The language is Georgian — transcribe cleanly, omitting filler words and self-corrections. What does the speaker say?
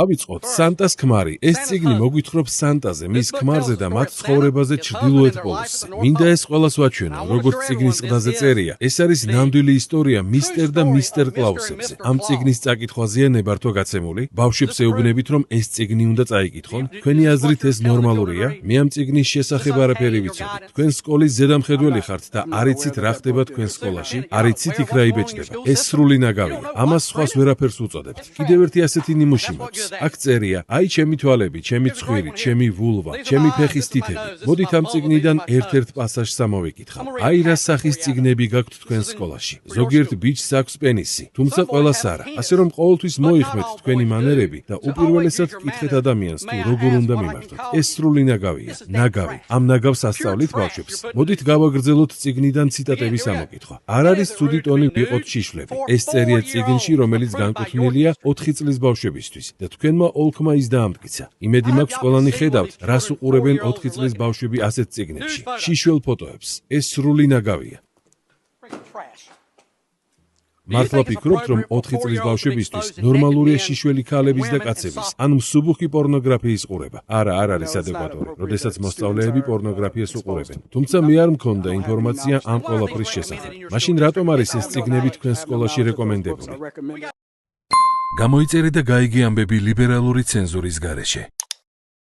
ავიწყოთ სანტას ქმარი. ეს წიგნი მოგვითხრობს სანტაზე, მის ქმარზე და მათ ცხოვრებაზე ჩრდილოეთ პოლუსზე. მინდა ეს ყველას ვაჩვენო, როგორც წიგნის ყდაზე წერია. ეს არის ნამდვილი ისტორია მისტერ და მისტერ კლაუსებზე. ამ წიგნის წაკითხვაზეა ნებართვა გაცემული. ბავშვებს ეუბნებით, რომ ეს წიგნი უნდა წაიკითხონ. თქვენი აზრით ეს ნორმალურია? მე ამ წიგნის შესახებ არაფერი ვიცოდი. თქვენ სკოლის ზედამხედველი ხართ და არ იცით რა ხდება თქვენ სკოლაში, არ იცით იქ რა იბეჭდება. ეს სრული ნაგავია. ამას სხვას ვერაფერს უწოდებთ. კიდევ ერთი ასეთი ნიმუში მაქვს. აქ წერია: აი ჩემი თვალები, ჩემი ცხვირი, ჩემი ვულვა, ჩემი ფეხის თითები. მოდით ამ წიგნიდან ერთ-ერთ პასაჟს ამოვიკითხავ. აი რა სახის წიგნები გაქვთ თქვენ სკოლაში. ზოგიერთ ბიჭს აქვს პენისი, თუმცა ყველას არა. ასე რომ ყოველთვის მოიხმეთ თქვენი მანერები და უპირველესად კითხეთ ადამიანს თუ როგორ უნდა მიმართოთ. ეს სრული ნაგავია. ნაგავი. ამ ნაგავს ასწავლით ბავშვებს. მოდით გავაგრძელოთ წიგნიდან ციტატების ამოკითხვა. არ არის ცუდი ტონი ვიყოთ შიშვლები. ეს წერია წიგნში, რომელიც განკუთვნილია 4 წლის ბავშვებისთვის და თქვენმა ოლქმა ის დაამტკიცა. იმედი მაქვს ყველანი ხედავთ, რას უყურებენ 4 წლის ბავშვები ასეთ წიგნებში. შიშველ ფოტოებს. ეს სრული ნაგავია. მართლა ფიქრობთ, რომ 4 წლის ბავშვებისთვის ნორმალურია შიშველი ქალების და კაცების, ან მსუბუქი პორნოგრაფიის ყურება? არა, არ არის ადეკვატური, როდესაც მოსწავლეები პორნოგრაფიას უყურებენ. თუმცა მე არ მქონდა ინფორმაცია ამ ყველაფრის შესახებ. მაშინ რატომ არის ეს წიგნები თქვენ სკოლაში რეკომენდებული? გამოიწერე და გაიგე ამბები ლიბერალური ცენზურის გარეშე.